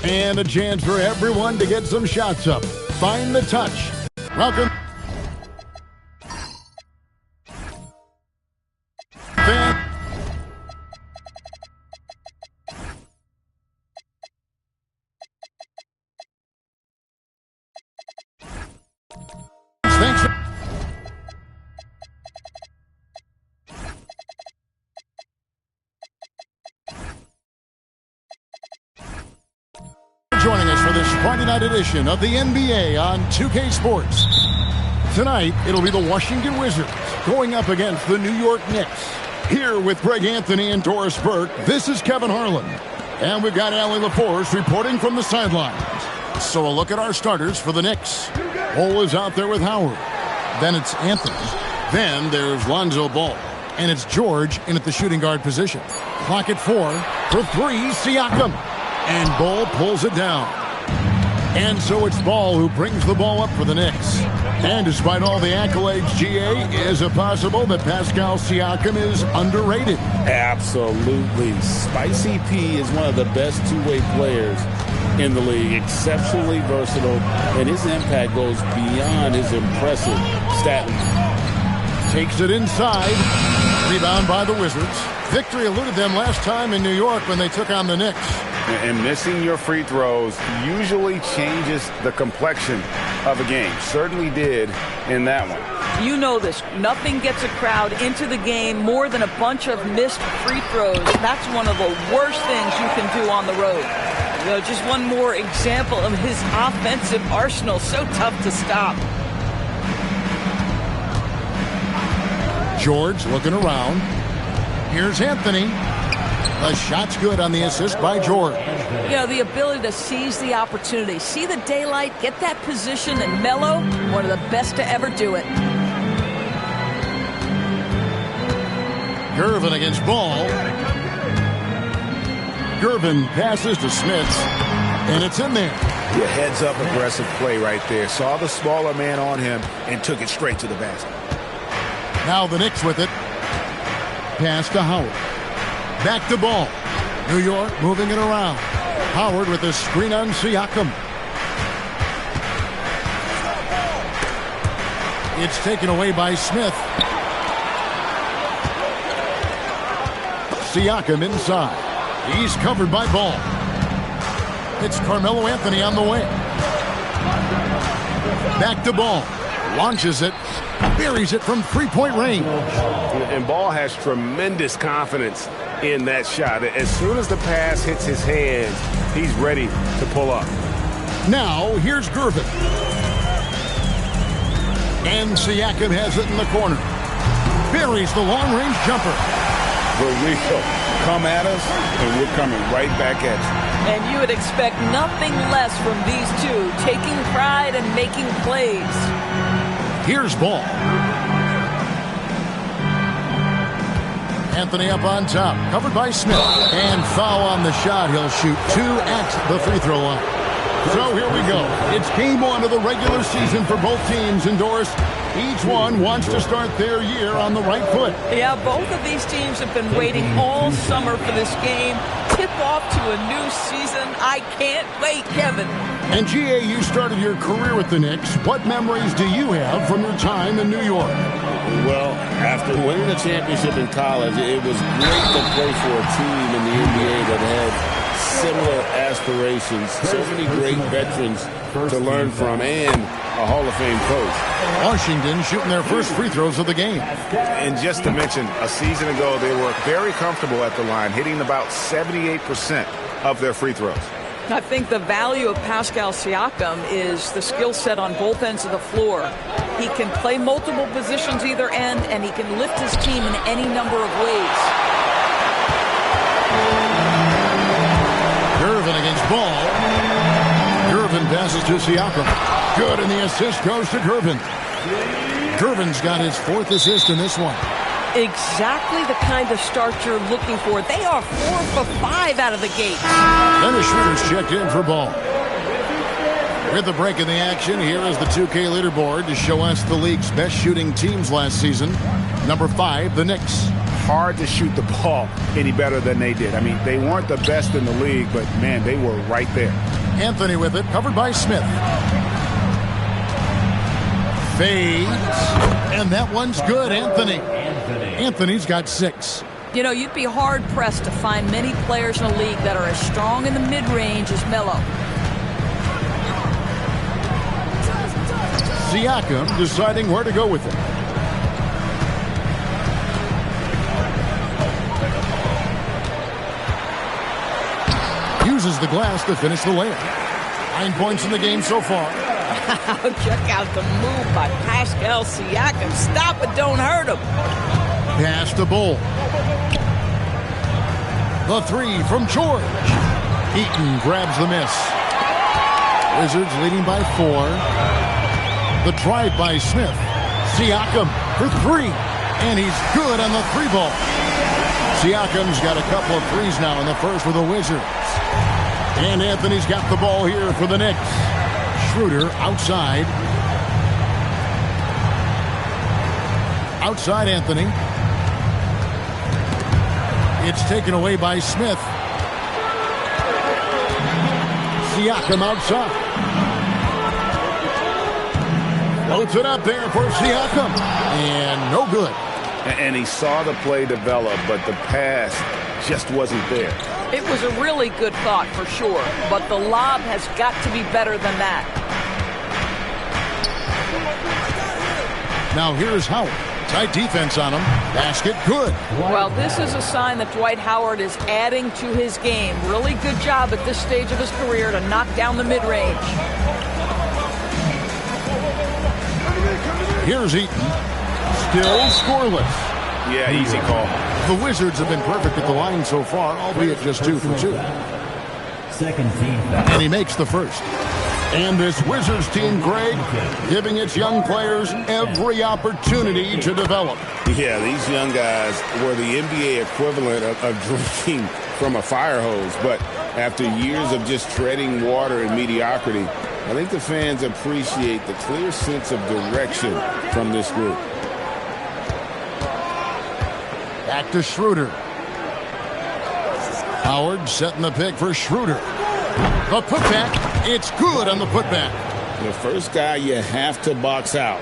And a chance for everyone to get some shots up. Find the touch. Welcome. Thanks for joining us for this Friday night edition of the NBA on 2K Sports. Tonight, it'll be the Washington Wizards going up against the New York Knicks. Here with Greg Anthony and Doris Burke, this is Kevin Harlan. And we've got Allie LaForce reporting from the sidelines. So a look at our starters for the Knicks. Bol is out there with Howard. Then it's Anthony. Then there's Lonzo Ball. And it's George in at the shooting guard position. Clock at 4 for 3, Siakam. And Ball pulls it down. And so it's Ball who brings the ball up for the Knicks. And despite all the accolades, GA, is it possible that Pascal Siakam is underrated? Absolutely. Spicy P is one of the best two-way players in the league. Exceptionally versatile, and his impact goes beyond his impressive stat line. Takes it inside. Rebound by the Wizards. Victory eluded them last time in New York when they took on the Knicks. And missing your free throws usually changes the complexion of a game. Certainly did in that one. You know this. Nothing gets a crowd into the game more than a bunch of missed free throws. That's one of the worst things you can do on the road. You know, just one more example of his offensive arsenal. So tough to stop. George looking around. Here's Anthony. The shot's good on the assist by George. You know, the ability to seize the opportunity, see the daylight, get that position, and mellow, one of the best to ever do it. Gervin against Ball. Gervin passes to Smith, and it's in there. A heads-up aggressive play right there. Saw the smaller man on him and took it straight to the basket. Now the Knicks with it. Pass to Howard. Back to Ball. New York moving it around. Howard with a screen on Siakam. It's taken away by Smith. Siakam inside. He's covered by Ball. It's Carmelo Anthony on the wing. Back to Ball. Launches it. Buries it from three-point range. And Ball has tremendous confidence in that shot. As soon as the pass hits his hands, he's ready to pull up. Now, here's Gervin. And Siakam has it in the corner. Buries the long-range jumper. For real. Come at us, and we're coming right back at you. And you would expect nothing less from these two, taking pride and making plays. Here's Ball. Anthony up on top, covered by Smith. And foul on the shot. He'll shoot 2 at the free throw line. So here we go. It's game 1 of the regular season for both teams. And Doris, each one wants to start their year on the right foot. Yeah, both of these teams have been waiting all summer for this game. Tip off to a new season. I can't wait, Kevin. And GA, you started your career with the Knicks. What memories do you have from your time in New York? Well, after winning the championship in college, it was great to play for a team in the NBA that had similar aspirations, so many great veterans to learn from, and a Hall of Fame coach. Washington shooting their first free throws of the game. And just to mention, a season ago, they were very comfortable at the line, hitting about 78% of their free throws. I think the value of Pascal Siakam is the skill set on both ends of the floor. He can play multiple positions either end, and he can lift his team in any number of ways. Gervin against Ball. Gervin passes to Siakam. Good, and the assist goes to Gervin. Gervin's got his 4th assist in this one. Exactly the kind of start you're looking for. They are 4 for 5 out of the gate. Then the shooters checked in for Ball. With the break in the action, here is the 2K leaderboard to show us the league's best shooting teams last season. Number 5, the Knicks. hard to shoot the ball any better than they did. I mean, they weren't the best in the league, but, man, they were right there. Anthony with it, covered by Smith. Fades, and that one's good, Anthony. Anthony's got 6. You know, you'd be hard-pressed to find many players in a league that are as strong in the mid-range as Melo. Siakam deciding where to go with it. Uses the glass to finish the layup. 9 points in the game so far. Check out the move by Pascal Siakam. Stop it, don't hurt him. Pass to Bull. The 3 from George. Eaton grabs the miss. Wizards leading by 4. The drive by Smith. Siakam for 3. And he's good on the 3-ball. Siakam's got a couple of threes now in the first for the Wizards. And Anthony's got the ball here for the Knicks. Schroeder outside. Outside Anthony. It's taken away by Smith. Siakam outside. Floats it up there for Siakam. And no good. And he saw the play develop, but the pass just wasn't there. It was a really good thought for sure, but the lob has got to be better than that. Now here's Howard. Tight defense on him. Basket good. Well, this is a sign that Dwight Howard is adding to his game. Really good job at this stage of his career to knock down the mid-range. Here's Eaton. Still scoreless. Yeah, easy call. The Wizards have been perfect at the line so far, albeit just 2 for 2. Second team. And he makes the first. And this Wizards team, Greg, giving its young players every opportunity to develop. Yeah, these young guys were the NBA equivalent of drinking from a fire hose. But after years of just treading water and mediocrity, I think the fans appreciate the clear sense of direction from this group. Back to Schroeder. Howard setting the pick for Schroeder. The putback, it's good on the putback. The first guy you have to box out,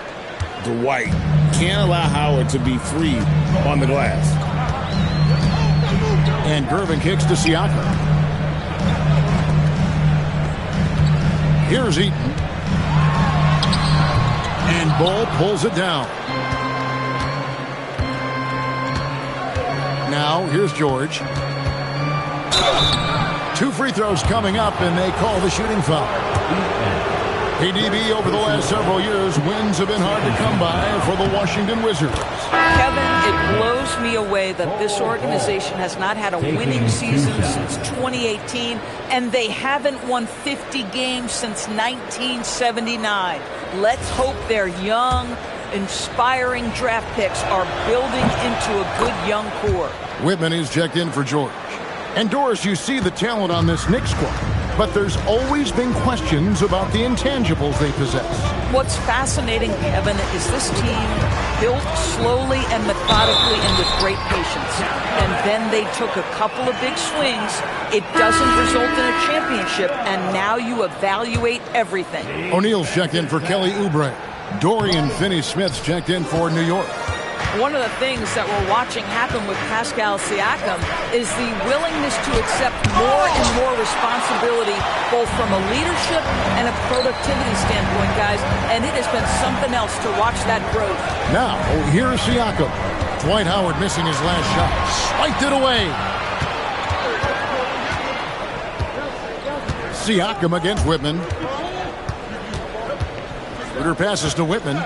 Dwight. Can't allow Howard to be free on the glass. And Gervin kicks to Siakam. Here's Eaton. And Bull pulls it down. Now, here's George. 2 free throws coming up, and they call the shooting foul. PDB over the last several years, wins have been hard to come by for the Washington Wizards. Kevin, it blows me away that this organization has not had a winning season since 2018, and they haven't won 50 games since 1979. Let's hope their young, inspiring draft picks are building into a good young core. Whitman is checked in for George. And Doris, you see the talent on this Knicks squad, but there's always been questions about the intangibles they possess. What's fascinating, Kevin, is this team built slowly and methodically and with great patience. And then they took a couple of big swings. It doesn't result in a championship, and now you evaluate everything. O'Neal's checked in for Kelly Oubre. Dorian Finney-Smith's checked in for New York. One of the things that we're watching happen with Pascal Siakam is the willingness to accept more and more responsibility, both from a leadership and a productivity standpoint, guys. And it has been something else to watch that growth. Now, here's Siakam. Dwight Howard missing his last shot. Spiked it away. Siakam against Whitman. Schroeder passes to Whitman.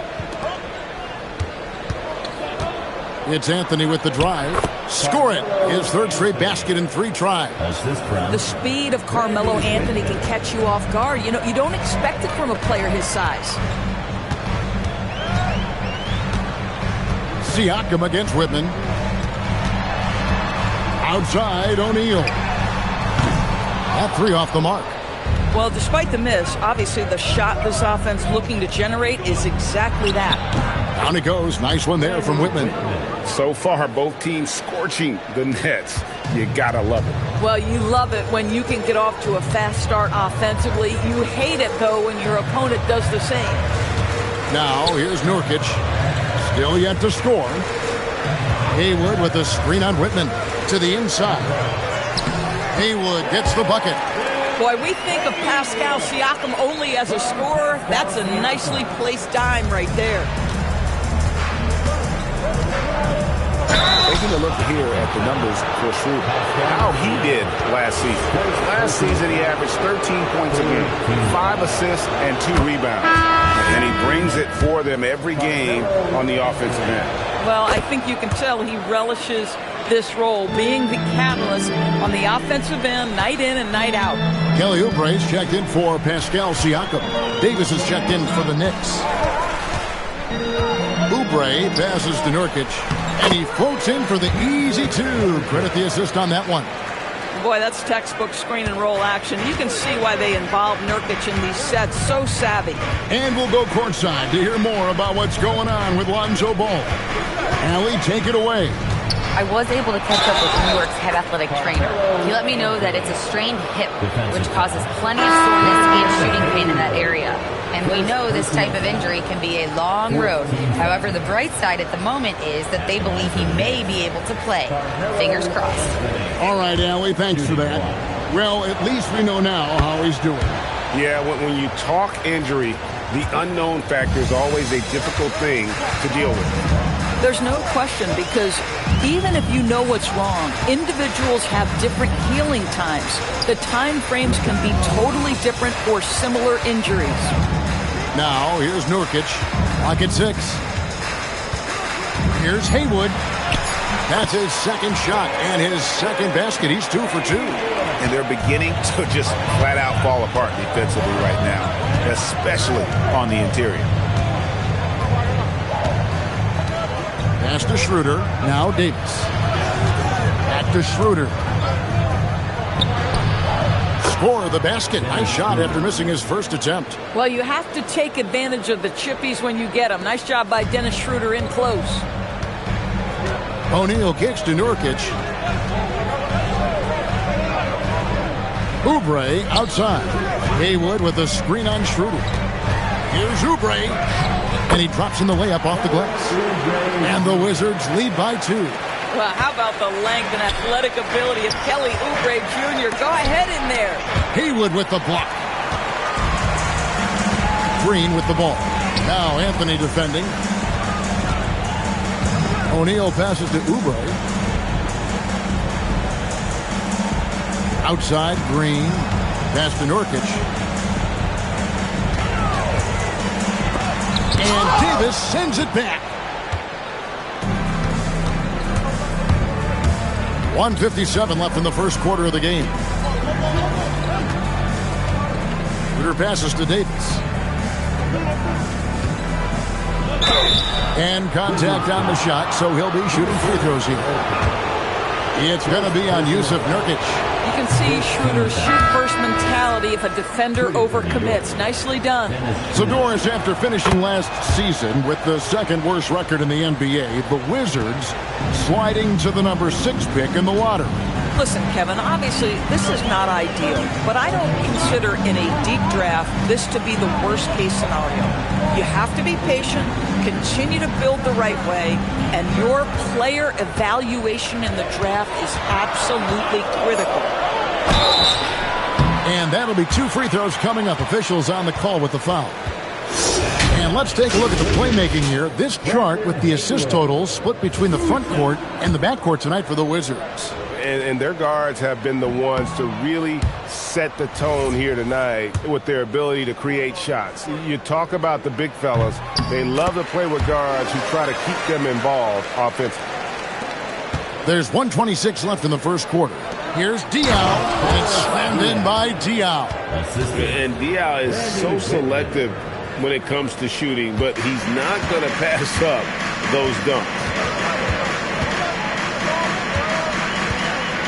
It's Anthony with the drive. Score it. His 3rd straight basket in 3 tries. The speed of Carmelo Anthony can catch you off guard. You know, you don't expect it from a player his size. Siakam against Whitman. Outside, O'Neal. That 3 off the mark. Well, despite the miss, obviously the shot this offense looking to generate is exactly that. Down it goes. Nice one there from Whitman. So far, both teams scorching the nets. You gotta love it. Well, you love it when you can get off to a fast start offensively. You hate it, though, when your opponent does the same. Now, here's Nurkic. Still yet to score. Haywood with a screen on Whitman to the inside. Haywood gets the bucket. Boy, we think of Pascal Siakam only as a scorer. That's a nicely placed dime right there. Taking a look here at the numbers for Schroeder. How he did last season. Last season, he averaged 13 points a game, 5 assists, and 2 rebounds. And he brings it for them every game on the offensive end. Well, I think you can tell he relishes this role, being the catalyst on the offensive end, night in and night out. Kelly Oubre's checked in for Pascal Siakam. Davis is checked in for the Knicks. Oubre passes to Nurkic, and he floats in for the easy two. Credit the assist on that one. Boy, that's textbook screen and roll action. You can see why they involve Nurkic in these sets. So savvy. And we'll go courtside to hear more about what's going on with Lonzo Ball. Allie, take it away. I was able to catch up with New York's head athletic trainer. He let me know that it's a strained hip, which causes plenty of soreness and shooting pain in that area. And we know this type of injury can be a long road. However, the bright side at the moment is that they believe he may be able to play. Fingers crossed. All right, Allie, thanks for that. Well, at least we know now how he's doing. Yeah, when you talk injury, the unknown factor is always a difficult thing to deal with. There's no question, because even if you know what's wrong, individuals have different healing times. The time frames can be totally different for similar injuries. Now, here's Nurkic. Clock at 6. Here's Haywood. That's his second shot and his second basket. He's 2 for 2. And they're beginning to just flat out fall apart defensively right now, especially on the interior. Pass to Schroeder. Now Davis. Back to Schroeder. Score the basket. Nice shot after missing his first attempt. Well, you have to take advantage of the chippies when you get them. Nice job by Dennis Schroeder in close. O'Neal kicks to Nurkic. Oubre outside. Haywood with a screen on Schroeder. Here's Oubre. And he drops in the layup off the glass. And the Wizards lead by 2. Well, how about the length and athletic ability of Kelly Oubre Jr.? Go ahead in there. Haywood with the block. Green with the ball. Now Anthony defending. O'Neal passes to Oubre. Outside, Green. Pass to Nurkic. And Davis sends it back. 1:57 left in the first quarter of the game. Schroeder passes to Davis. And contact on the shot, so he'll be shooting free throws here. It's going to be on Yusuf Nurkic. You can see Schroeder's shoot-first mentality if a defender overcommits. Nicely done. So, Doris, after finishing last season with the second worst record in the NBA, the Wizards sliding to the number 6 pick in the lottery. Listen, Kevin, obviously this is not ideal, but I don't consider in a deep draft this to be the worst-case scenario. You have to be patient, continue to build the right way, and your player evaluation in the draft is absolutely critical. And that'll be 2 free throws coming up. Officials on the call with the foul. And let's take a look at the playmaking here. This chart with the assist totals split between the front court and the back court tonight for the Wizards. And their guards have been the ones to really set the tone here tonight with their ability to create shots. You talk about the big fellas. They love to play with guards who try to keep them involved offensively. There's 1:26 left in the first quarter. Here's Diaw, and it's slammed in by Diaw. And Diaw is so selective when it comes to shooting, but he's not going to pass up those dunks.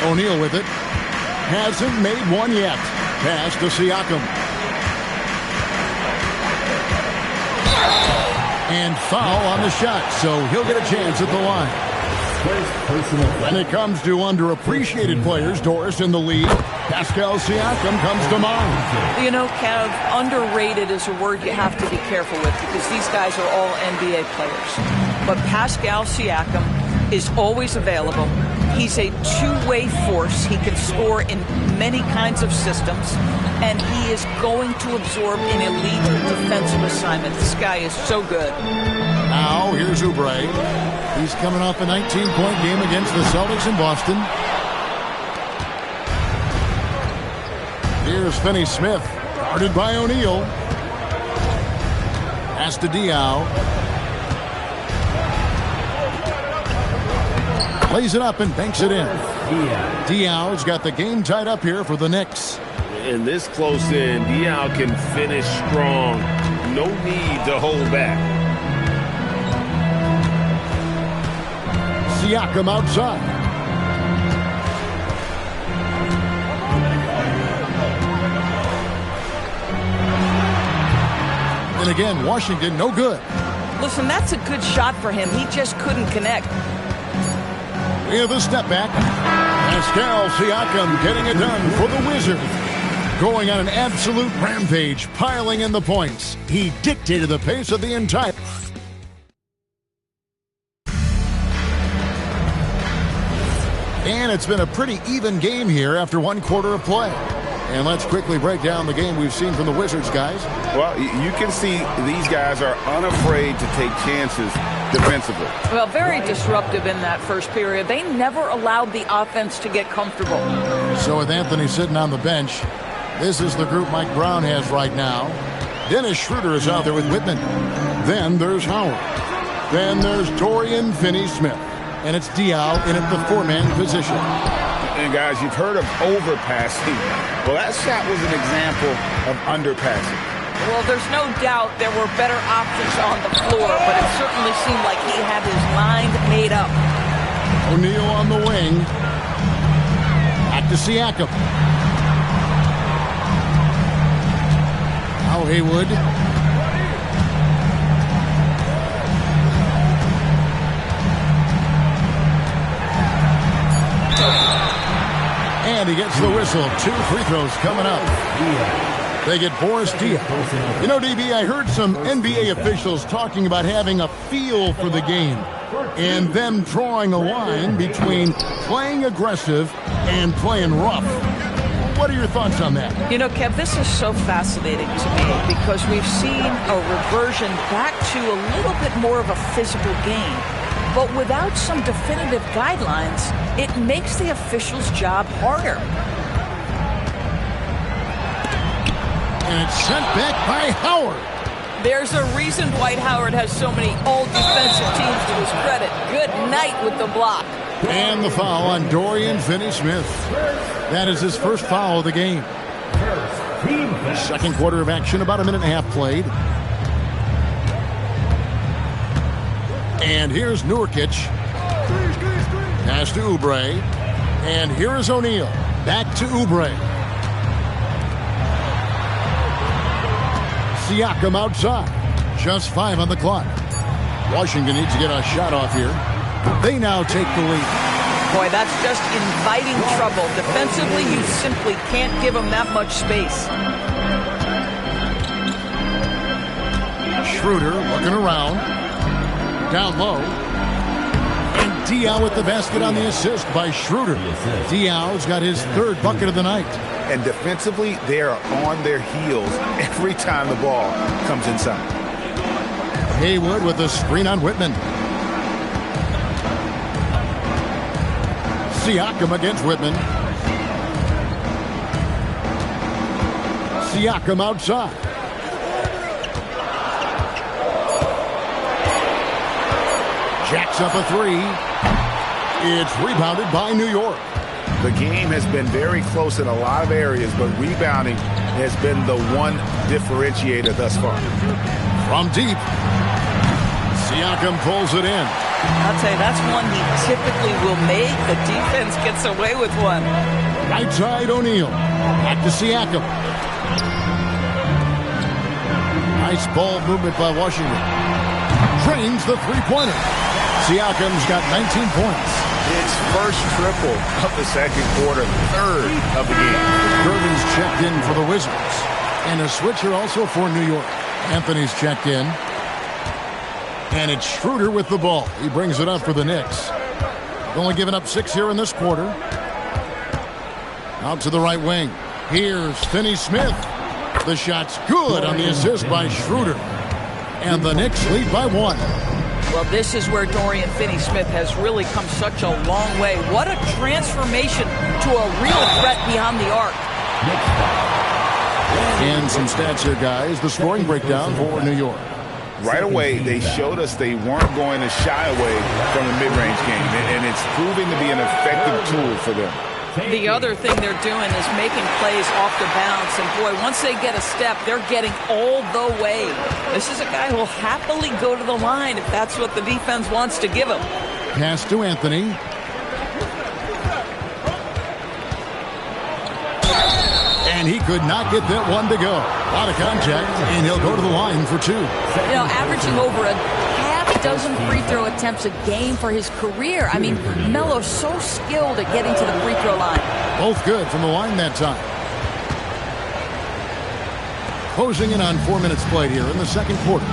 O'Neal with it. Hasn't made one yet. Pass to Siakam. And foul on the shot, so he'll get a chance at the line. When it comes to underappreciated players, Doris, in the league, Pascal Siakam comes to mind. You know, Kev, underrated is a word you have to be careful with because these guys are all NBA players. But Pascal Siakam is always available. He's a two-way force. He can score in many kinds of systems, and he is going to absorb an elite defensive assignment. This guy is so good. Now, here's Oubre. He's coming off a 19-point game against the Celtics in Boston. Here's Finney-Smith, guarded by O'Neal. Pass to Diaw. Lays it up and banks it in. Diaw's got the game tied up here for the Knicks. And this close in, Diaw can finish strong. No need to hold back. Siakam outside. And again, Washington, no good. Listen, that's a good shot for him. He just couldn't connect. We have a step back. Pascal Siakam getting it done for the Wizards. Going on an absolute rampage, piling in the points. He dictated the pace of the entire... And it's been a pretty even game here after one quarter of play. And let's quickly break down the game we've seen from the Wizards, guys. Well, you can see these guys are unafraid to take chances defensively. Well, very disruptive in that first period. They never allowed the offense to get comfortable. So with Anthony sitting on the bench, this is the group Mike Brown has right now. Dennis Schroeder is out there with Whitman. Then there's Howard. Then there's Dorian Finney-Smith. And it's Diaw in at the four-man position. And guys, you've heard of overpassing. Well, that shot was an example of underpassing. Well, there's no doubt there were better options on the floor, but it certainly seemed like he had his mind made up. O'Neal on the wing. Back to Siakam. Now Haywood. And he gets the whistle. 2 free throws coming up. They get Boris Diaw. You know, DB, I heard some NBA officials talking about having a feel for the game and them drawing a line between playing aggressive and playing rough. What are your thoughts on that? You know, Kev, this is so fascinating to me because we've seen a reversion back to a little bit more of a physical game. But without some definitive guidelines, it makes the officials' job harder. And it's sent back by Howard. There's a reason Dwight Howard has so many all-defensive teams to his credit. Good night with the block. And the foul on Dorian Finney-Smith. That is his first foul of the game. Second quarter of action, about a minute and a half played. And here's Nurkic. Pass to Oubre. And here is O'Neal. Back to Oubre. Siakam outside. Just 5 on the clock. Washington needs to get a shot off here. They now take the lead. Boy, that's just inviting trouble. Defensively, you simply can't give them that much space. Schroeder looking around. Down low. And Diaw with the basket on the assist by Schroeder. Diaw's got his 3rd bucket of the night. And defensively, they are on their heels every time the ball comes inside. Haywood with a screen on Whitman. Siakam against Whitman. Siakam outside. Jacks up a 3. It's rebounded by New York. The game has been very close in a lot of areas, but rebounding has been the one differentiator thus far. From deep, Siakam pulls it in. I'll tell you, that's one he typically will make. The defense gets away with one. Right side, O'Neal. Back to Siakam. Nice ball movement by Washington. Drains the three-pointer. Siakam's got 19 points. His first triple of the second quarter, third of the game. Gervin's checked in for the Wizards. And a switcher also for New York. Anthony's checked in. And it's Schroeder with the ball. He brings it up for the Knicks. Only given up 6 here in this quarter. Out to the right wing. Here's Finney-Smith. The shot's good on the assist by Schroeder. And the Knicks lead by 1. Well, this is where Dorian Finney-Smith has really come such a long way. What a transformation to a real threat beyond the arc. And some stats here, guys. The scoring breakdown for New York. Right away, they showed us they weren't going to shy away from the mid-range game, and it's proving to be an effective tool for them. The other thing they're doing is making plays off the bounce, and boy, once they get a step, they're getting all the way. This is a guy who'll happily go to the line if that's what the defense wants to give him. Pass to Anthony. And he could not get that one to go. A lot of contact, and he'll go to the line for 2. You know, averaging over a half-dozen free throw attempts a game for his career. I mean, Melo's so skilled at getting to the free throw line. Both good from the line that time. Closing in on 4 minutes played here in the second quarter.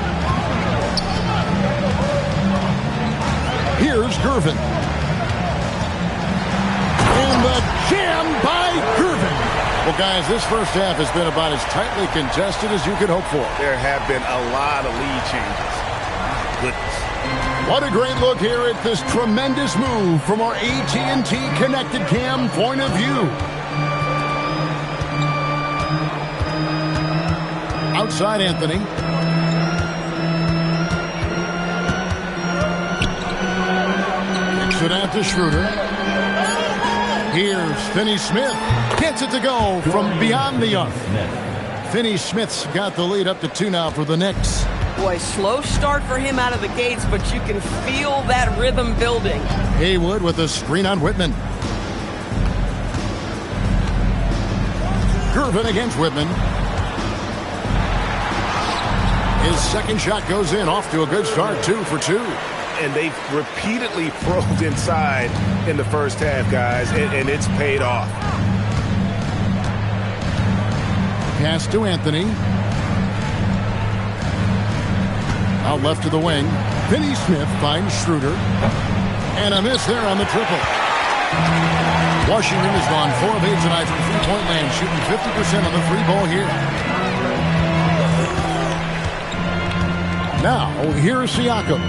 Here's Gervin. And the jam by Gervin. Well, guys, this first half has been about as tightly contested as you could hope for. There have been a lot of lead changes. Goodness. What a great look here at this tremendous move from our AT&T Connected Cam point of view. Outside Anthony. Kicks it out to Schroeder. Here's Finney-Smith. Gets it to go from beyond the arc. Finney-Smith's got the lead up to 2 now for the Knicks. Boy, slow start for him out of the gates, but you can feel that rhythm building. Haywood with a screen on Whitman. Gervin against Whitman. His second shot goes in, off to a good start, 2 for 2. And they've repeatedly probed inside in the first half, guys, and it's paid off. Pass to Anthony. Out left to the wing. Finney-Smith finds Schroeder. And a miss there on the triple. Washington has gone 4 of 8 tonight from three-point land, shooting 50% on the 3-ball here. Now, here's Siakam.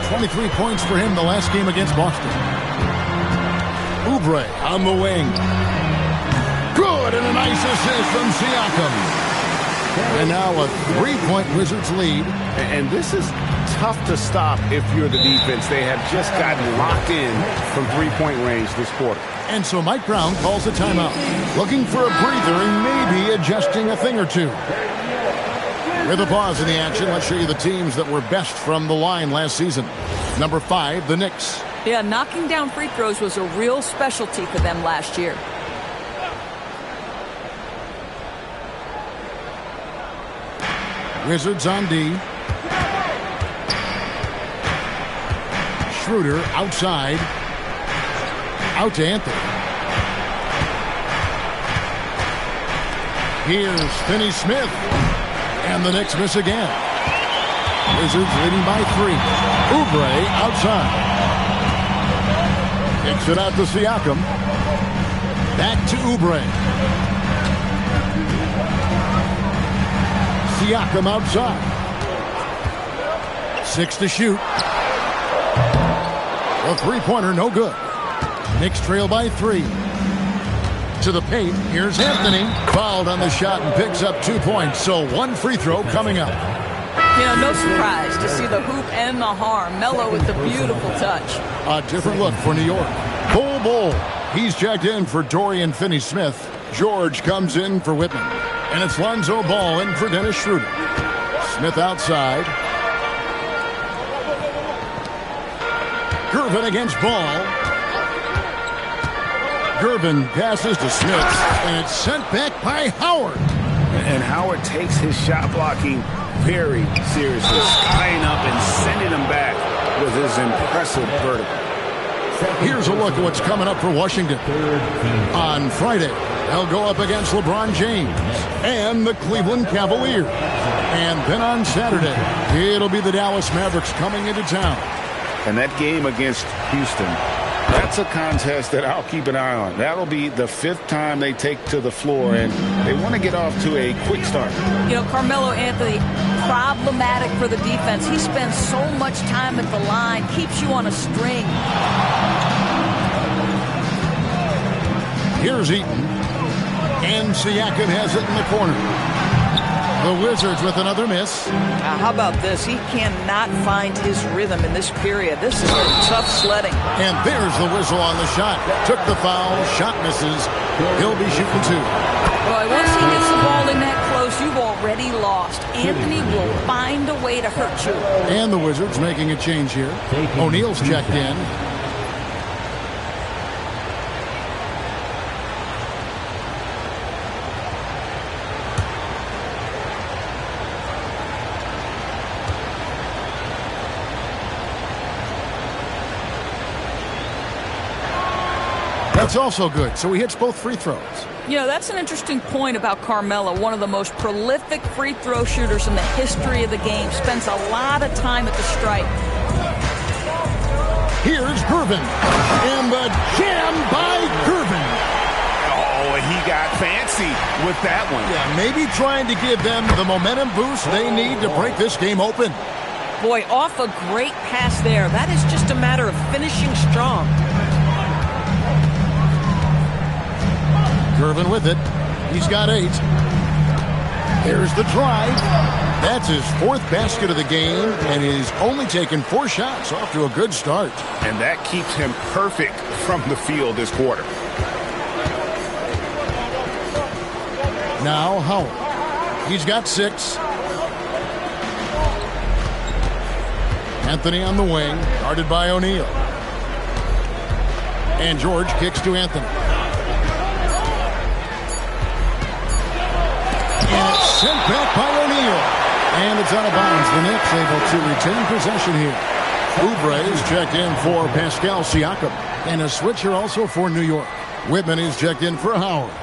23 points for him the last game against Boston. Oubre on the wing. Good, and a nice assist from Siakam. And now a 3-point Wizards lead. And this is tough to stop if you're the defense. They have just gotten locked in from three-point range this quarter. And so Mike Brown calls a timeout. Looking for a breather and maybe adjusting a thing or two. With a pause in the action, let's show you the teams that were best from the line last season. Number 5, the Knicks. Yeah, knocking down free throws was a real specialty for them last year. Wizards on D. Schroeder outside. Out to Anthony. Here's Finney-Smith. And the Knicks miss again. Wizards leading by 3. Oubre outside. Kicks it out to Siakam. Back to Oubre. Siakam outside. 6 to shoot. A three-pointer, no good. Knicks trail by 3. To the paint, here's Anthony. Fouled on the shot and picks up 2 points. So 1 free throw coming up. You know, no surprise to see the hoop and the harm. Melo with the beautiful touch. A different look for New York. Bull. He's checked in for Dorian Finney-Smith. George comes in for Whitman. And it's Lonzo Ball in for Dennis Schroeder. Smith outside. Gervin against Ball. Gervin passes to Smith, and it's sent back by Howard. And Howard takes his shot blocking very seriously, skying up and sending him back with his impressive vertical. Here's a look at what's coming up for Washington. On Friday, they'll go up against LeBron James and the Cleveland Cavaliers. And then on Saturday, it'll be the Dallas Mavericks coming into town. And that game against Houston, that's a contest that I'll keep an eye on. That'll be the 5th time they take to the floor, and they want to get off to a quick start. You know, Carmelo Anthony, problematic for the defense. He spends so much time at the line, keeps you on a string. Here's Eaton. And Siakam has it in the corner. The Wizards with another miss. How about this? He cannot find his rhythm in this period. This is a tough sledding. And there's the whistle on the shot. Took the foul. Shot misses. He'll be shooting 2. Boy, once he gets the ball in that close, you've already lost. Anthony will find a way to hurt you. And the Wizards making a change here. O'Neal's checked in. That's also good. So he hits both free throws. You know, that's an interesting point about Carmelo, one of the most prolific free throw shooters in the history of the game. Spends a lot of time at the stripe. Here's Gervin. And the jam by Gervin. Oh, he got fancy with that one. Yeah, maybe trying to give them the momentum boost they need to break this game open. Boy, off a great pass there. That is just a matter of finishing strong. Gervin with it. He's got 8. There's the drive. That's his 4th basket of the game, and he's only taken 4 shots. Off to a good start. And that keeps him perfect from the field this quarter. Now Howard. He's got 6. Anthony on the wing, guarded by O'Neal. And George kicks to Anthony. And it's sent back by O'Neal. And it's out of bounds. The Knicks able to retain possession here. Oubre is checked in for Pascal Siakam. And a switch here also for New York. Whitman is checked in for Howard.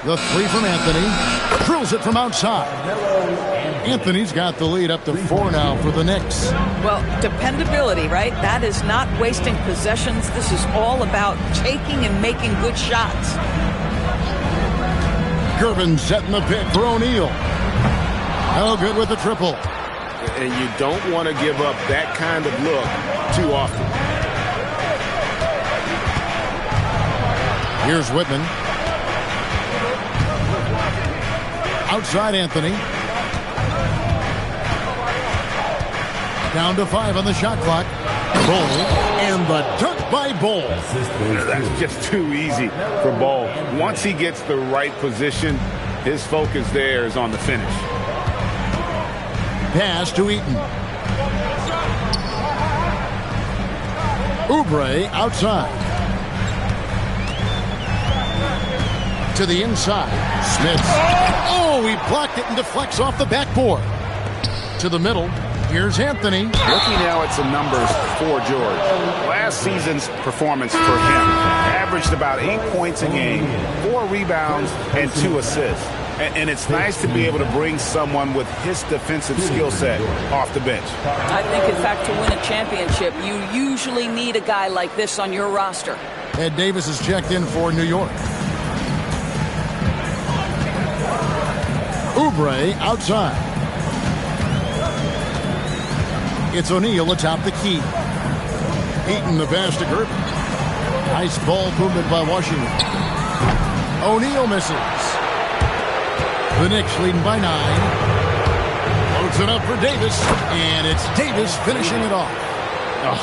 The 3 from Anthony. Drills it from outside. Anthony's got the lead up to 4 now for the Knicks. Well, dependability, right? That is not wasting possessions. This is all about taking and making good shots. Gervin setting the pick for O'Neal. Oh, good with the triple. And you don't want to give up that kind of look too often. Here's Whitman. Outside Anthony. Down to 5 on the shot clock. Ball. And the dunk by Ball. That's just too easy for Ball. Once he gets the right position, his focus there is on the finish. Pass to Eaton. Oubre outside. To the inside. Smith. Oh, he blocked it and deflects off the backboard. To the middle. Here's Anthony. Looking now at some numbers for George. Last season's performance for him averaged about 8 points a game, 4 rebounds, and 2 assists. And it's nice to be able to bring someone with his defensive skill set off the bench. I think, in fact, to win a championship, you usually need a guy like this on your roster. Ed Davis is checked in for New York. Oubre outside. It's O'Neal atop the key. Eaton the pass to Gervin. Nice ball movement by Washington. O'Neal misses. The Knicks leading by 9. Loads it up for Davis. And it's Davis finishing it off.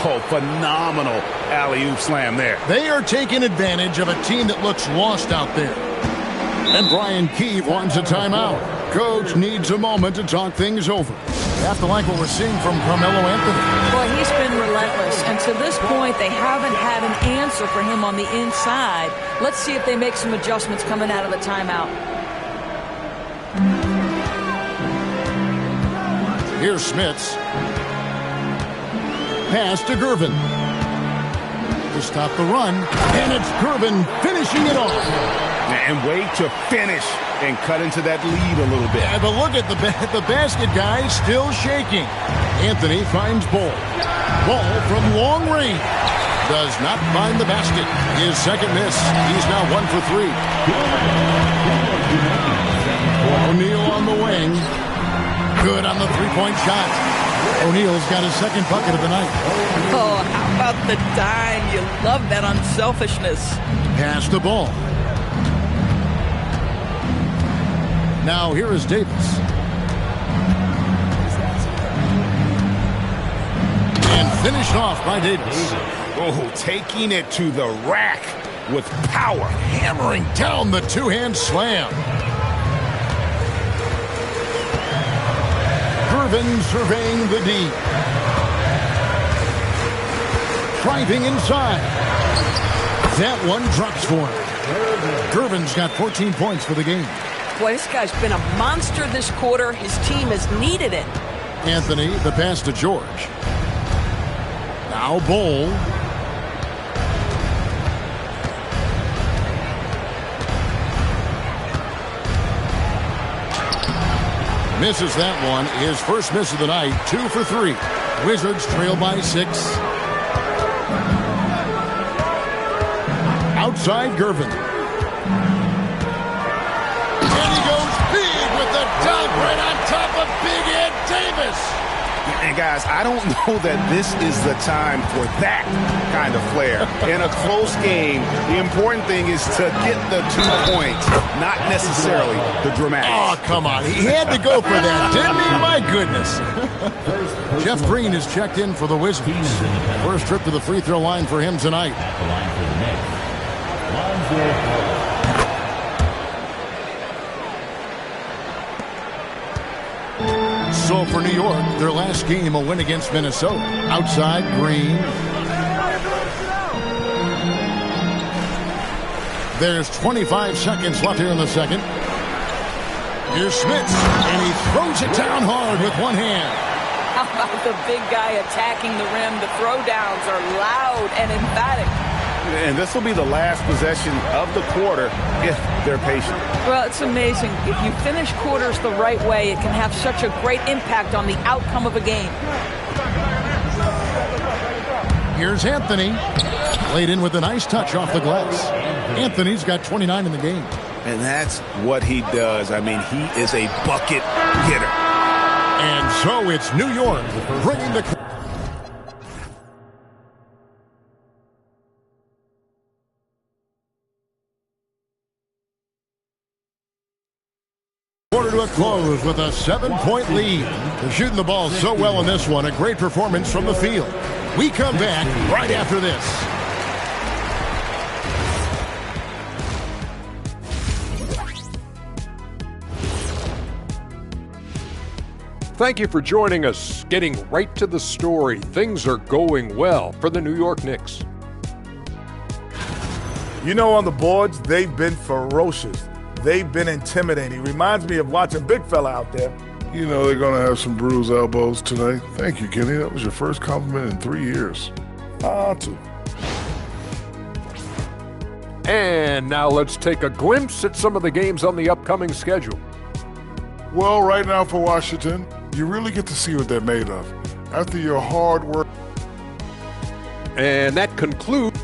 Oh, phenomenal alley-oop slam there. They are taking advantage of a team that looks lost out there. And Brian Keefe wants a timeout. Coach needs a moment to talk things over. Have to like what we're seeing from Carmelo Anthony. Well, he's been relentless, and to this point, they haven't had an answer for him on the inside. Let's see if they make some adjustments coming out of the timeout. Here's Smits. pass to Gervin. To stop the run, and it's Gervin finishing it off. And wait to finish and cut into that lead a little bit. Yeah, but look at the basket guy still shaking. Anthony finds Ball. Ball from long range. Does not find the basket. His second miss. He's now 1 for 3. O'Neal on the wing. Good on the three-point shot. O'Neal's got his second bucket of the night. Oh, how about the dime? You love that unselfishness. Pass the ball. Now here is Davis. And finished off by Davis. Oh, taking it to the rack with power. Hammering down the two-hand slam. Gervin surveying the D. Driving inside. That one drops for him. Gervin's got 14 points for the game. Boy, this guy's been a monster this quarter. His team has needed it. Anthony, the pass to George. Now Bol. Misses that one. His first miss of the night. 2 for 3. Wizards trail by 6. Outside Gervin. And he goes big with the dunk right on top of Big Ed Davis. And guys, I don't know that this is the time for that kind of flair. In a close game, the important thing is to get the 2 points, not necessarily the dramatics. Oh, come on. He had to go for that, didn't he? My goodness. Jeff Green is checked in for the Wizards. First trip to the free throw line for him tonight. So for New York, their last game, a win against Minnesota. Outside, Green. There's 25 seconds left here in the second. Here's Smits, and he throws it down hard with one hand. How about the big guy attacking the rim? The throwdowns are loud and emphatic. And this will be the last possession of the quarter if they're patient. Well, it's amazing. If you finish quarters the right way, it can have such a great impact on the outcome of a game. Here's Anthony. Laid in with a nice touch off the glass. Anthony's got 29 in the game. And that's what he does. I mean, he is a bucket hitter. And so it's New York bringing the... Quarter to a close with a 7-point lead. They're shooting the ball so well in this one. A great performance from the field. We come back right after this. Thank you for joining us. Getting right to the story. Things are going well for the New York Knicks. You know, on the boards, they've been ferocious. They've been intimidating. Reminds me of watching Big Fella out there. You know they're going to have some bruised elbows tonight. Thank you, Kenny. That was your first compliment in 3 years. Too. And now let's take a glimpse at some of the games on the upcoming schedule. Well, right now for Washington, you really get to see what they're made of. After your hard work. And that concludes.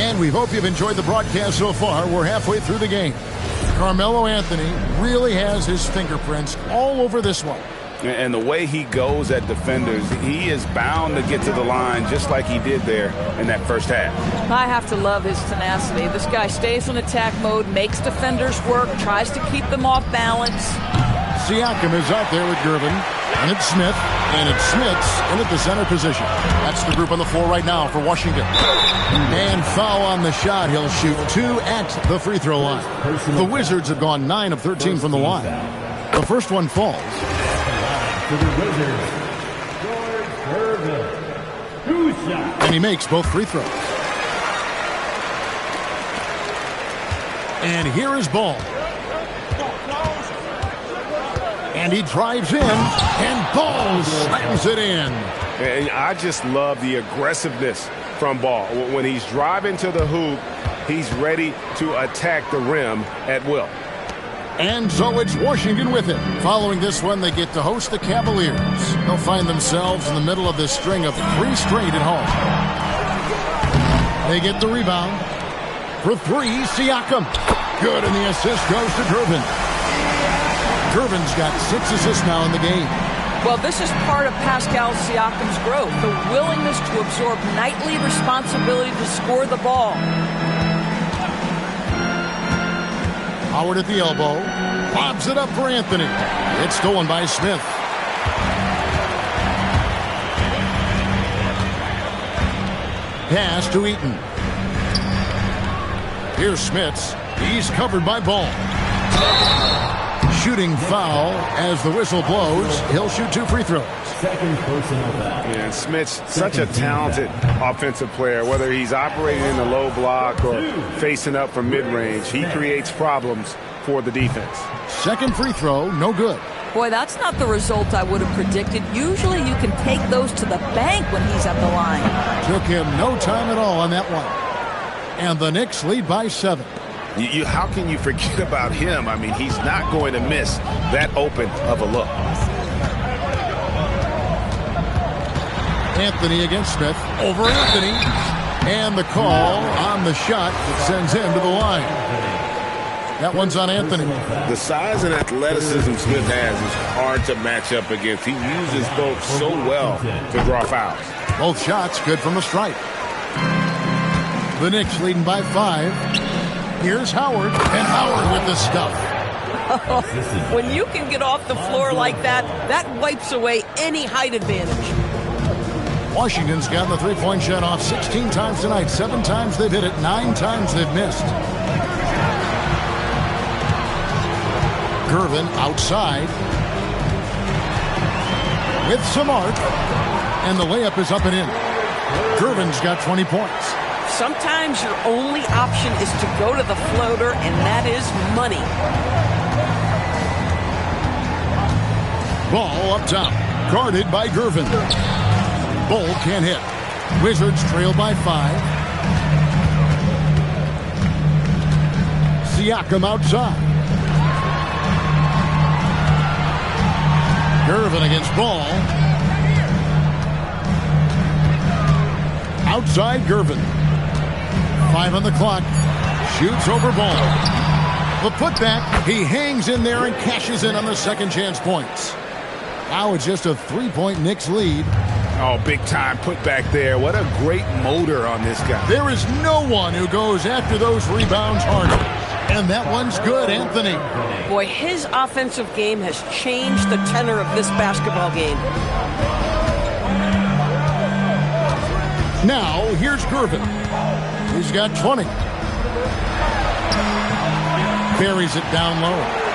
And we hope you've enjoyed the broadcast so far. We're halfway through the game. Carmelo Anthony really has his fingerprints all over this one. And the way he goes at defenders, he is bound to get to the line just like he did there in that first half. I have to love his tenacity. This guy stays in attack mode, makes defenders work, tries to keep them off balance. Siakam is out there with Gervin, and it's Smith, and it's Smits in at the center position. That's the group on the floor right now for Washington. And foul on the shot. He'll shoot 2 at the free throw line. The Wizards have gone 9 of 13 from the line. The first one falls. And he makes both free throws. And here is Ball. And he drives in, and Ball slams it in. And I just love the aggressiveness from Ball. When he's driving to the hoop, he's ready to attack the rim at will. And so it's Washington with it. Following this one, they get to host the Cavaliers. They'll find themselves in the middle of this string of 3 straight at home. They get the rebound. For 3, Siakam. Good, and the assist goes to Gervin. Gervin's got 6 assists now in the game. Well, this is part of Pascal Siakam's growth, the willingness to absorb nightly responsibility to score the ball. Howard at the elbow. Lobs it up for Anthony. It's stolen by Smith. Pass to Eaton. Here's Smits. He's covered by Ball. Shooting foul as the whistle blows. He'll shoot 2 free throws. And Smits, such a talented offensive player. Whether he's operating in the low block or facing up from mid-range, he creates problems for the defense. Second free throw, no good. Boy, that's not the result I would have predicted. Usually you can take those to the bank when he's at the line. Took him no time at all on that one. And the Knicks lead by 7. How can you forget about him? I mean, he's not going to miss that open of a look. Anthony against Smith. Over Anthony. And the call on the shot that sends him to the line. That one's on Anthony. The size and athleticism Smith has is hard to match up against. He uses both so well to draw fouls. Both shots good from the stripe. The Knicks leading by 5. Here's Howard, and Howard with the stuff. When you can get off the floor like that, that wipes away any height advantage. Washington's gotten the three-point shot off 16 times tonight. 7 times they've hit it, 9 times they've missed. Gervin outside with some arc, and the layup is up and in. Gervin's got 20 points. Sometimes your only option is to go to the floater, and that is money. Ball up top, guarded by Gervin. Bull can't hit. Wizards trail by 5. Siakam outside. Gervin against Ball. Outside Gervin. 5 on the clock. Shoots over Ball. The putback. He hangs in there and cashes in on the second chance points. Now it's just a 3-point Knicks lead. Oh, big time putback there. What a great motor on this guy. There is no one who goes after those rebounds harder. And that one's good, Anthony. Boy, his offensive game has changed the tenor of this basketball game. Now, here's Gervin. He's got 20. Buries it down low.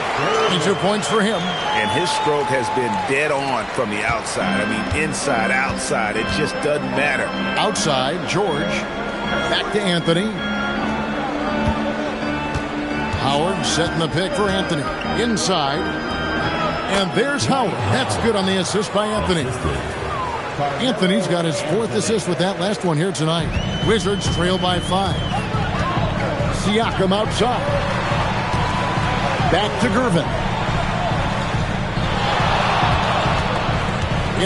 22 points for him. And his stroke has been dead on from the outside. I mean, inside, outside. It just doesn't matter. Outside, George. Back to Anthony. Howard setting the pick for Anthony. Inside. And there's Howard. That's good on the assist by Anthony. Anthony's got his 4th assist with that last one here tonight. Wizards trail by 5. Siakam outside. Back to Gervin.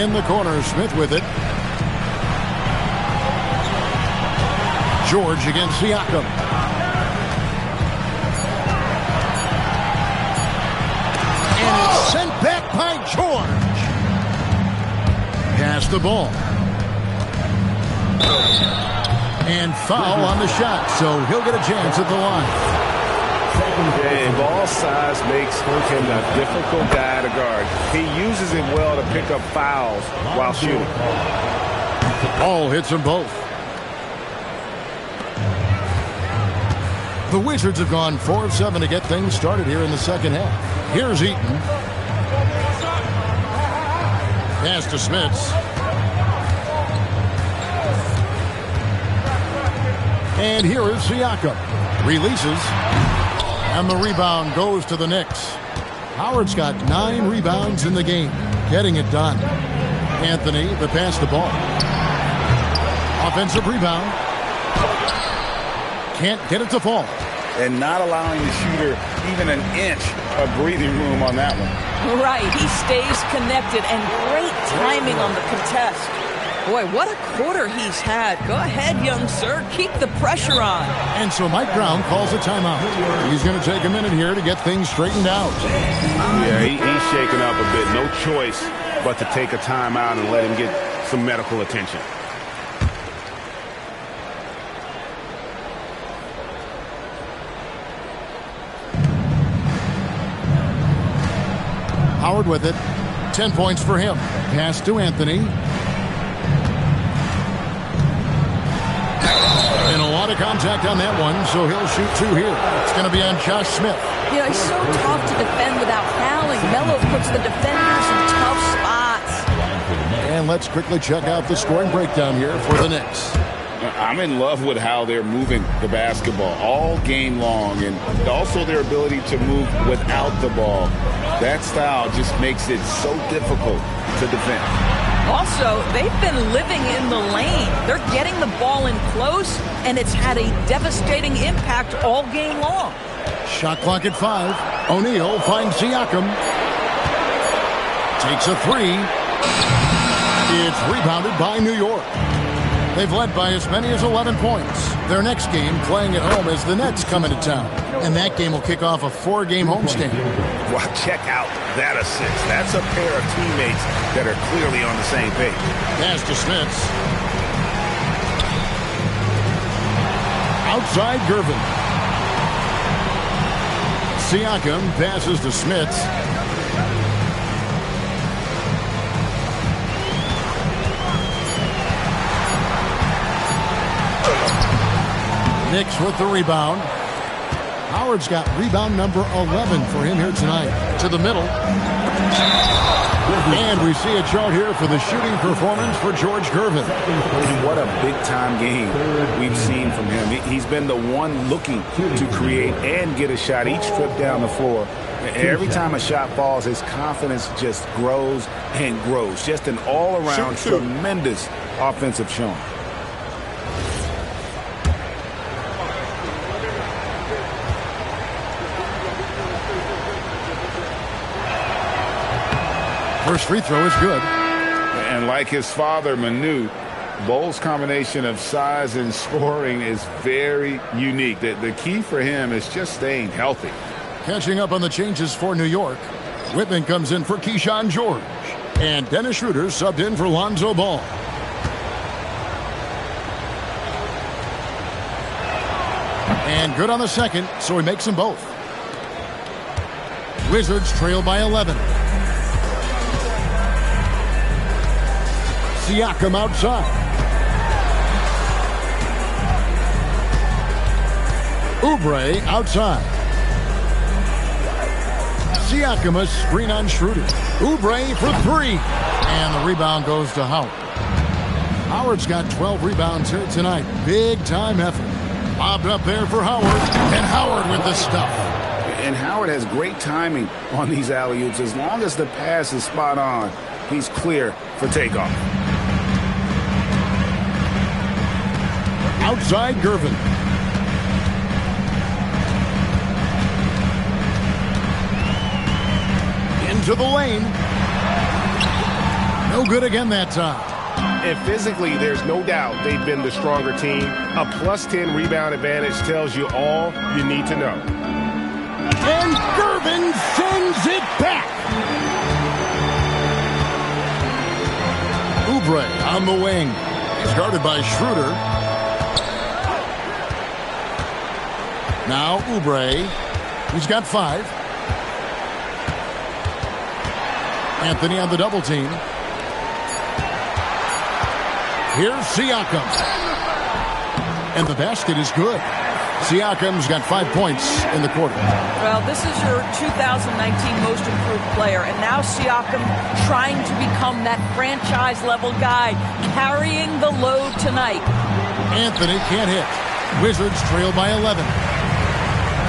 In the corner, Smith with it. George against Siakam. And it's sent back by George. Pass the ball. And foul on the shot, so he'll get a chance at the line. And ball size makes him a difficult guy to guard. He uses it well to pick up fouls while shooting. Ball hits them both. The Wizards have gone 4 of 7 to get things started here in the second half. Here's Eaton. Pass to Smits. And here is Siakam. Releases. And the rebound goes to the Knicks. Howard's got 9 rebounds in the game, getting it done. Anthony, the pass to ball. Offensive rebound. Can't get it to fall. And not allowing the shooter even an inch of breathing room on that one. Right, he stays connected, and great timing on the contest. Boy, what a quarter he's had. Go ahead, young sir. Keep the pressure on. And so Mike Brown calls a timeout. He's going to take a minute here to get things straightened out. Yeah, he's shaken up a bit. No choice but to take a timeout and let him get some medical attention. Howard with it. 10 points for him. Pass to Anthony. And a lot of contact on that one, so he'll shoot 2 here. It's going to be on Josh Smith. You know, he's so tough to defend without fouling. Melo puts the defenders in tough spots. And let's quickly check out the scoring breakdown here for the Knicks. I'm in love with how they're moving the basketball all game long, and also their ability to move without the ball. That style just makes it so difficult to defend. Also, they've been living in the lane. They're getting the ball in close, and it's had a devastating impact all game long. Shot clock at 5. O'Neal finds Siakam. Takes a 3. It's rebounded by New York. They've led by as many as 11 points. Their next game playing at home as the Nets come into town. And that game will kick off a 4-game homestand. Well, check out that assist. That's a pair of teammates that are clearly on the same page. Pass to Smits. Outside Gervin. Siakam passes to Smits. Knicks with the rebound. Howard's got rebound number 11 for him here tonight. To the middle. And we see a chart here for the shooting performance for George Gervin. What a big-time game we've seen from him. He's been the one looking to create and get a shot each trip down the floor. Every time a shot falls, his confidence just grows and grows. Just an all-around tremendous offensive showing. First free throw is good. And like his father, Manu, Bol's combination of size and scoring is very unique. The key for him is just staying healthy. Catching up on the changes for New York. Whitman comes in for Keyshawn George. And Dennis Schroeder subbed in for Lonzo Ball. And good on the second, so he makes them both. Wizards trail by 11. Siakam outside. Oubre outside. Siakam a screen on Schroeder. Oubre for 3. And the rebound goes to Howard. Howard's got 12 rebounds here tonight. Big time effort. Bobbed up there for Howard. And Howard with the stuff. And Howard has great timing on these alley-oops. As long as the pass is spot on, he's clear for takeoff. Outside Gervin. Into the lane. No good again that time. And physically, there's no doubt they've been the stronger team. A +10 rebound advantage tells you all you need to know. And Gervin sends it back. Oubre on the wing. He's guarded by Schroeder. Now Oubre. He's got 5. Anthony on the double team. Here's Siakam. And the basket is good. Siakam's got 5 points in the quarter. Well, this is your 2019 most improved player. And now Siakam trying to become that franchise-level guy, carrying the load tonight. Anthony can't hit. Wizards trail by 11.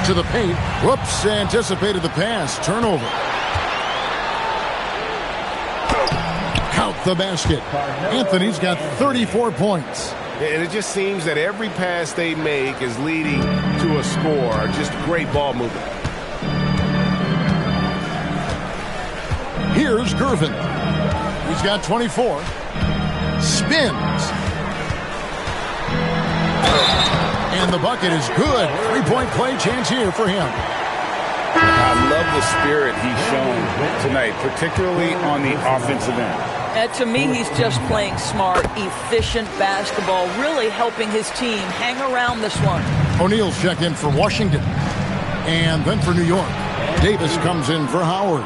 To the paint. Whoops, anticipated the pass. Turnover. Count the basket. Anthony's got 34 points. And it just seems that every pass they make is leading to a score. Just great ball movement. Here's Gervin. He's got 24. Spins. And the bucket is good. Three-point play chance here for him. I love the spirit he's shown tonight, particularly on the offensive end. To me, he's just playing smart, efficient basketball, really helping his team hang around this one. O'Neal's checked in for Washington. And then for New York. Davis comes in for Howard.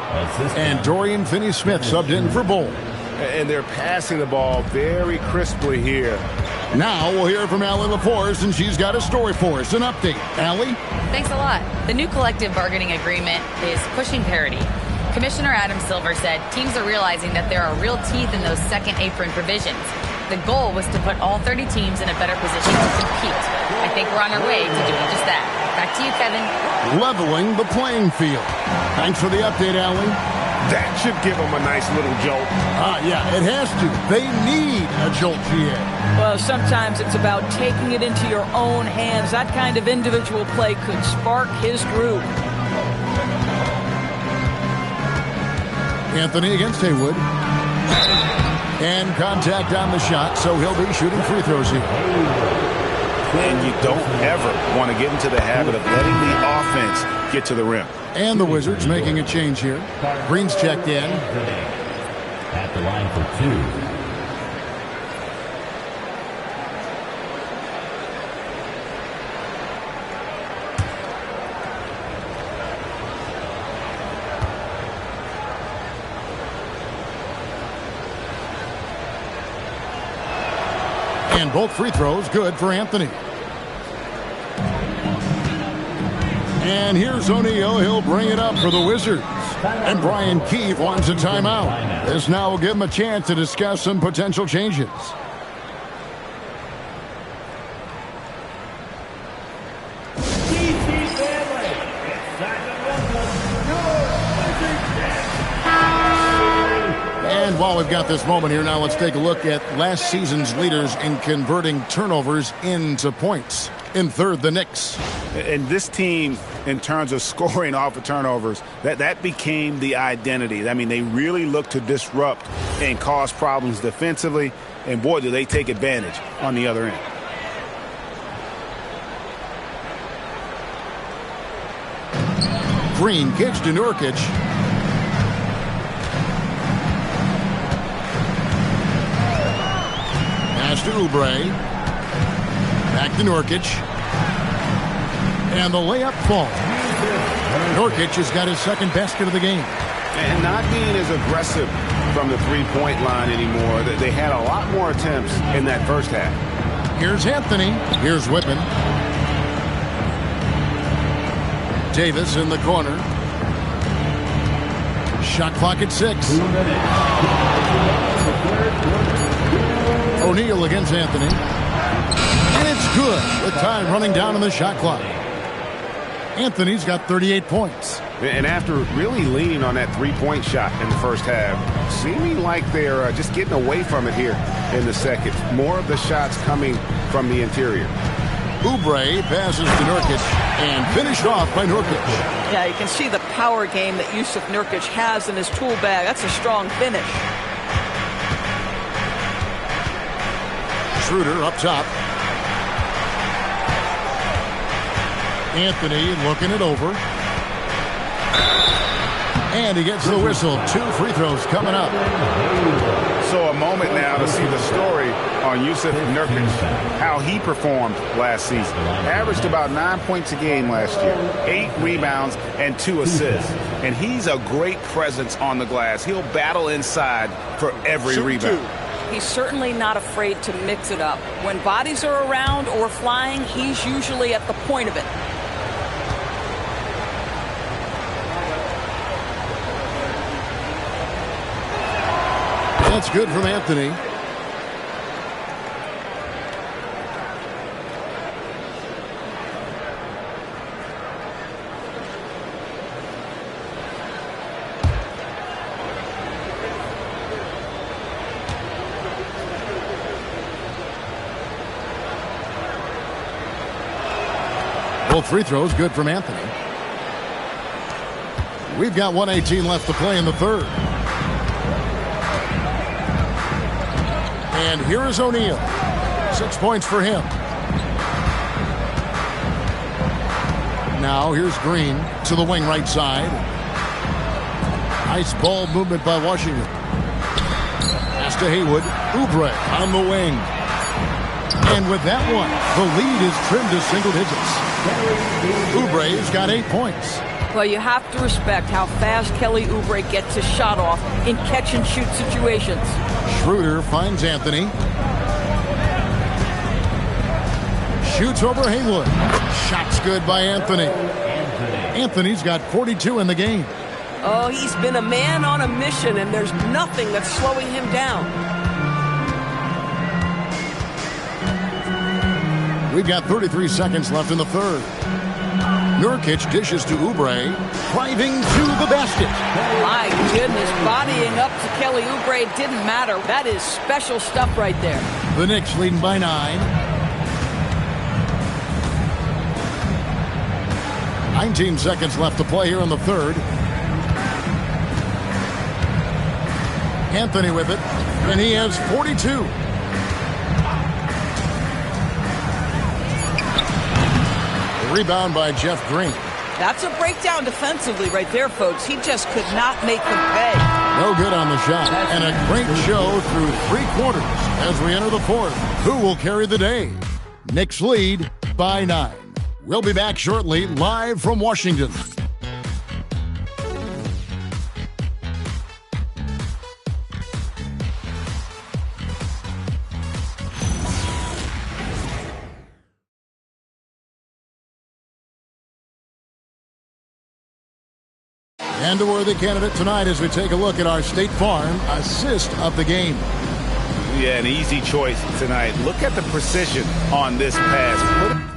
And Dorian Finney-Smith subbed in for Bull. And they're passing the ball very crisply here. Now we'll hear from Allie LaForce, and she's got a story for us. An update. Allie? Thanks a lot. The new collective bargaining agreement is pushing parity. Commissioner Adam Silver said teams are realizing that there are real teeth in those second apron provisions. The goal was to put all 30 teams in a better position to compete. I think we're on our way to doing just that. Back to you, Kevin. Leveling the playing field. Thanks for the update, Allie. That should give them a nice little jolt. Yeah, it has to. They need a jolt, GA. Well, sometimes it's about taking it into your own hands. That kind of individual play could spark his groove. Anthony against Haywood. And contact on the shot, so he'll be shooting free throws here. And you don't ever want to get into the habit of letting the offense get to the rim. And the Wizards making a change here. Green's checked in. At the line for two. And both free throws good for Anthony. And here's O'Neal. He'll bring it up for the Wizards. And Brian Keefe wants a timeout. This now will give him a chance to discuss some potential changes. And while we've got this moment here, now let's take a look at last season's leaders in converting turnovers into points. In third, the Knicks. And this team, in terms of scoring off of turnovers, that became the identity. I mean, they really look to disrupt and cause problems defensively. And, boy, do they take advantage on the other end. Green kicks to Nurkic. Pass to Oubre. Back to Nurkic. And the layup falls. Nurkic has got his second basket of the game. And not being as aggressive from the three-point line anymore. They had a lot more attempts in that first half. Here's Anthony. Here's Whitman. Davis in the corner. Shot clock at 6. O'Neal against Anthony. And it's good with time running down on the shot clock. Anthony's got 38 points. And after really leaning on that three-point shot in the first half, seeming like they're just getting away from it here in the second. More of the shots coming from the interior. Oubre passes to Nurkic and finished off by Nurkic. Yeah, you can see the power game that Yusuf Nurkic has in his tool bag. That's a strong finish. Schroeder up top. Anthony looking it over. And he gets the whistle. 2 free throws coming up. So a moment now to see the story on Yusuf Nurkic, how he performed last season. Averaged about 9 points a game last year, 8 rebounds and 2 assists. And he's a great presence on the glass. He'll battle inside for every rebound. He's certainly not afraid to mix it up. When bodies are around or flying, he's usually at the point of it. That's good from Anthony. Both free throws good from Anthony. We've got 1:18 left to play in the third. And here is O'Neal. 6 points for him. Now here's Green to the wing right side. Nice ball movement by Washington. Pass to Haywood. Oubre on the wing. And with that one, the lead is trimmed to single digits. Oubre's got 8 points. Well, you have to respect how fast Kelly Oubre gets his shot off in catch-and-shoot situations. Schroeder finds Anthony. Shoots over Haywood. Shot's good by Anthony. Anthony's got 42 in the game. Oh, he's been a man on a mission, and there's nothing that's slowing him down. We've got 33 seconds left in the third. Nurkic dishes to Oubre, driving to the basket. My goodness, bodying up to Kelly Oubre didn't matter. That is special stuff right there. The Knicks leading by 9. 19 seconds left to play here in the third. Anthony with it, and he has 42. The rebound by Jeff Green. That's a breakdown defensively right there, folks. He just could not make them pay. No good on the shot. And a great show through 3 quarters as we enter the fourth. Who will carry the day? Knicks lead by 9. We'll be back shortly, live from Washington. And a worthy candidate tonight as we take a look at our State Farm assist of the game. Yeah, an easy choice tonight. Look at the precision on this pass.